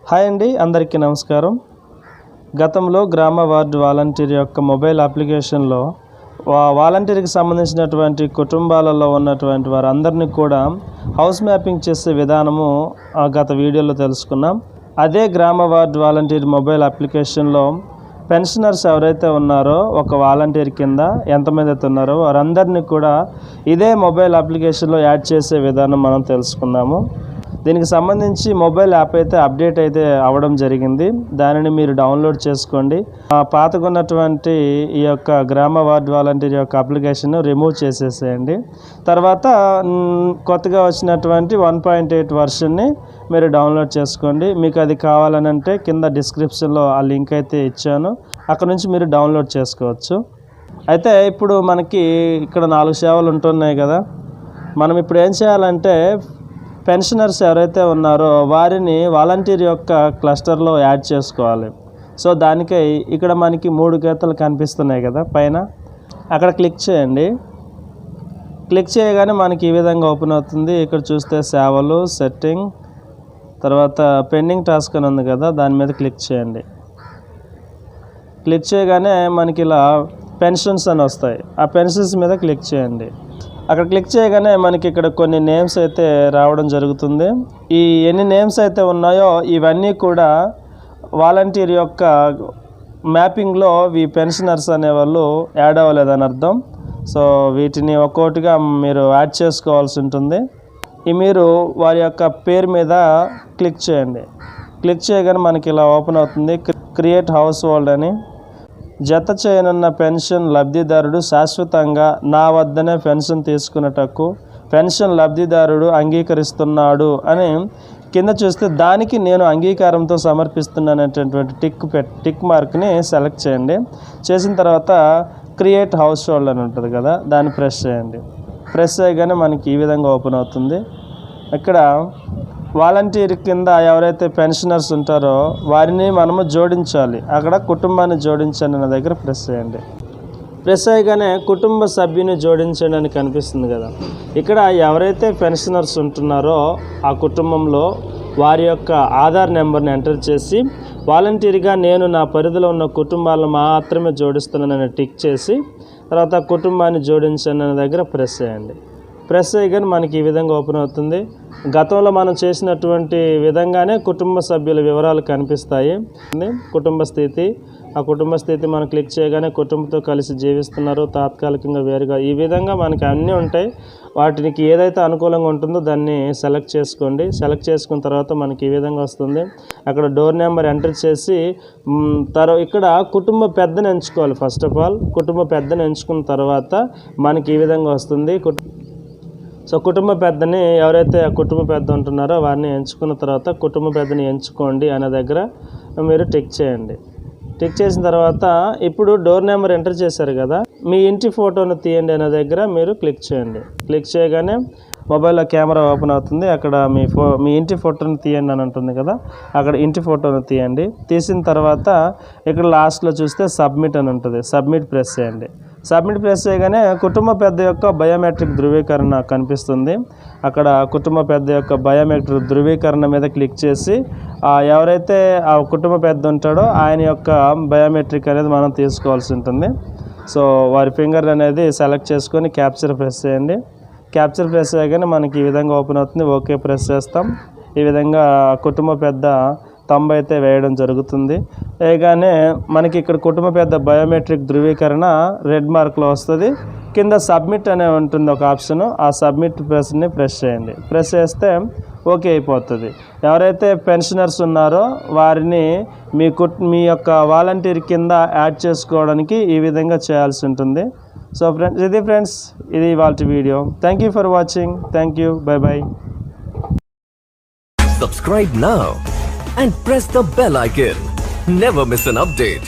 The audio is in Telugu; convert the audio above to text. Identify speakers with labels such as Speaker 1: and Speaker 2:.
Speaker 1: హాయ్ అండి, అందరికీ నమస్కారం. గతంలో గ్రామ వార్డు వాలంటీర్ యొక్క మొబైల్ అప్లికేషన్లో వాలంటీర్కి సంబంధించినటువంటి కుటుంబాలలో ఉన్నటువంటి వారందరినీ కూడా హౌస్ మ్యాపింగ్ చేసే విధానము గత వీడియోలో తెలుసుకున్నాం. అదే గ్రామ వార్డు వాలంటీర్ మొబైల్ అప్లికేషన్లో పెన్షనర్స్ ఎవరైతే ఉన్నారో ఒక వాలంటీర్ కింద ఎంతమంది అయితే ఉన్నారో వారందరినీ కూడా ఇదే మొబైల్ అప్లికేషన్లో యాడ్ చేసే విధానం మనం తెలుసుకున్నాము. దీనికి సంబంధించి మొబైల్ యాప్ అయితే అప్డేట్ అయితే అవ్వడం జరిగింది. దానిని మీరు డౌన్లోడ్ చేసుకోండి. పాతకున్నటువంటి ఈ యొక్క గ్రామ వార్డు వాలంటీర్ యొక్క అప్లికేషన్ రిమూవ్ చేసేసేయండి. తర్వాత కొత్తగా వచ్చినటువంటి 1.8 వర్షన్ని మీరు డౌన్లోడ్ చేసుకోండి. మీకు అది కావాలని అంటే కింద డిస్క్రిప్షన్లో ఆ లింక్ అయితే ఇచ్చాను, అక్కడ నుంచి మీరు డౌన్లోడ్ చేసుకోవచ్చు. అయితే ఇప్పుడు మనకి ఇక్కడ 4 సేవలు ఉంటున్నాయి కదా. మనం ఇప్పుడు ఏం చేయాలంటే పెన్షనర్స్ ఎవరైతే ఉన్నారో వారిని వాలంటీర్ యొక్క క్లస్టర్లో యాడ్ చేసుకోవాలి. సో దానికై ఇక్కడ మనకి 3 గీతలు కనిపిస్తున్నాయి కదా పైన, అక్కడ క్లిక్ చేయండి. క్లిక్ చేయగానే మనకి ఈ విధంగా ఓపెన్ అవుతుంది. ఇక్కడ చూస్తే సేవలు, సెట్టింగ్, తర్వాత పెండింగ్ టాస్క్ అని ఉంది కదా, దాని మీద క్లిక్ చేయండి. క్లిక్ చేయగానే మనకి ఇలా పెన్షన్స్ అని వస్తాయి. ఆ పెన్షన్స్ మీద క్లిక్ చేయండి. అక్కడ క్లిక్ చేయగానే మనకి ఇక్కడ కొన్ని నేమ్స్ అయితే రావడం జరుగుతుంది. ఈ ఎన్ని నేమ్స్ అయితే ఉన్నాయో ఇవన్నీ కూడా వాలంటీర్ యొక్క మ్యాపింగ్లో ఈ పెన్షనర్స్ అనేవాళ్ళు యాడ్ అవ్వలేదని అర్థం. సో వీటిని ఒక్కొక్కటిగా మీరు యాడ్ చేసుకోవాల్సి ఉంటుంది. మీరు వారి యొక్క పేరు మీద క్లిక్ చేయండి. క్లిక్ చేయగానే మనకి ఇలా ఓపెన్ అవుతుంది. క్రియేట్ హౌస్ హోల్డ్ అని. జత చేయనున్న పెన్షన్ లబ్ధిదారుడు శాశ్వతంగా నా వద్దనే పెన్షన్ తీసుకున్నటకు పెన్షన్ లబ్ధిదారుడు అంగీకరిస్తున్నాడు అని కింద చూస్తే దానికి నేను అంగీకారంతో సమర్పిస్తున్నాననేటటువంటి టిక్ మార్క్ని సెలెక్ట్ చేయండి. చేసిన తర్వాత క్రియేట్ హౌస్ హోల్డ్ అని ఉంటుంది కదా, దాన్ని ప్రెస్ చేయండి. ప్రెస్ చేయగానే మనకి ఈ విధంగా ఓపెన్ అవుతుంది. ఇక్కడ వాలంటీర్ కింద ఎవరైతే పెన్షనర్స్ ఉంటారో వారిని మనము జోడించాలి. అక్కడ కుటుంబాన్ని జోడించండి అనే దగ్గర ప్రెస్ చేయండి. ప్రెస్ చేయగానే కుటుంబ సభ్యుని జోడించండి అని కనిపిస్తుంది కదా. ఇక్కడ ఎవరైతే పెన్షనర్స్ ఉంటున్నారో ఆ కుటుంబంలో వారి యొక్క ఆధార్ నెంబర్ని ఎంటర్ చేసి వాలంటీర్గా నేను నా పరిధిలో ఉన్న కుటుంబాలను మాత్రమే జోడిస్తున్నానని టిక్ చేసి తర్వాత కుటుంబాన్ని జోడించండి అనే దగ్గర ప్రెస్ చేయండి. ప్రెస్ చేయగానే మనకి ఈ విధంగా ఓపెన్ అవుతుంది. గతంలో మనం చేసినటువంటి విధంగానే కుటుంబ సభ్యుల వివరాలు కనిపిస్తాయి. కుటుంబ స్థితి, ఆ కుటుంబ స్థితి మనం క్లిక్ చేయగానే కుటుంబంతో కలిసి జీవిస్తున్నారు, తాత్కాలికంగా వేరుగా, ఈ విధంగా మనకి అన్నీ ఉంటాయి. వాటికి ఏదైతే అనుకూలంగా ఉంటుందో దాన్ని సెలెక్ట్ చేసుకోండి. సెలెక్ట్ చేసుకున్న తర్వాత మనకి ఈ విధంగా వస్తుంది. అక్కడ డోర్ నెంబర్ ఎంటర్ చేసి ఇక్కడ కుటుంబ పెద్దను ఎంచుకోవాలి. ఫస్ట్ ఆఫ్ ఆల్ కుటుంబ పెద్దను ఎంచుకున్న తర్వాత మనకి ఈ విధంగా వస్తుంది. సో కుటుంబ పెద్దని ఎవరైతే ఆ కుటుంబ పెద్ద ఉంటున్నారో వారిని ఎంచుకున్న తర్వాత కుటుంబ పెద్దని ఎంచుకోండి అనే దగ్గర మీరు టిక్ చేయండి. టిక్ చేసిన తర్వాత ఇప్పుడు డోర్ నెంబర్ ఎంటర్ చేశారు కదా, మీ ఇంటి ఫోటోను తీయండి అనే దగ్గర మీరు క్లిక్ చేయండి. క్లిక్ చేయగానే మొబైల్లో కెమెరా ఓపెన్ అవుతుంది. అక్కడ మీ ఇంటి ఫోటోను తీయండి అని ఉంటుంది కదా, అక్కడ ఇంటి ఫోటోను తీయండి. తీసిన తర్వాత ఇక్కడ లాస్ట్లో చూస్తే సబ్మిట్ అని ఉంటుంది. సబ్మిట్ ప్రెస్ చేయండి. సబ్మిట్ ప్రెస్ చేయగానే కుటుంబ పెద్ద యొక్క బయోమెట్రిక్ ధృవీకరణ కనిపిస్తుంది. అక్కడ కుటుంబ పెద్ద యొక్క బయోమెట్రిక్ ధృవీకరణ మీద క్లిక్ చేసి ఎవరైతే ఆ కుటుంబ పెద్ద ఉంటాడో ఆయన యొక్క బయోమెట్రిక్ అనేది మనం తీసుకోవాల్సి ఉంటుంది. సో వారి ఫింగర్ అనేది సెలెక్ట్ చేసుకొని క్యాప్చర్ ప్రెస్ చేయండి. క్యాప్చర్ ప్రెస్ చేయగానే మనకి ఈ విధంగా ఓపెన్ అవుతుంది. ఓకే ప్రెస్ చేస్తాం. ఈ విధంగా కుటుంబ పెద్ద తంబ అయితే వేయడం జరుగుతుంది. వేయగానే మనకి ఇక్కడ కుటుంబ పెద్ద బయోమెట్రిక్ ధృవీకరణ రెడ్ మార్క్లో వస్తుంది. కింద సబ్మిట్ అనే ఉంటుంది ఒక ఆప్షన్, ఆ సబ్మిట్ ప్రెస్ని ప్రెస్ చేయండి. ప్రెస్ చేస్తే ఓకే అయిపోతుంది. ఎవరైతే పెన్షనర్స్ ఉన్నారో వారిని మీ యొక్క వాలంటీర్ కింద యాడ్ చేసుకోవడానికి ఈ విధంగా చేయాల్సి ఉంటుంది. సో ఫ్రెండ్స్ ఇది ఇవాల్టి video. Thank you for watching. Thank you. By.
Speaker 2: Subscribe now and press the bell icon. Never miss an update.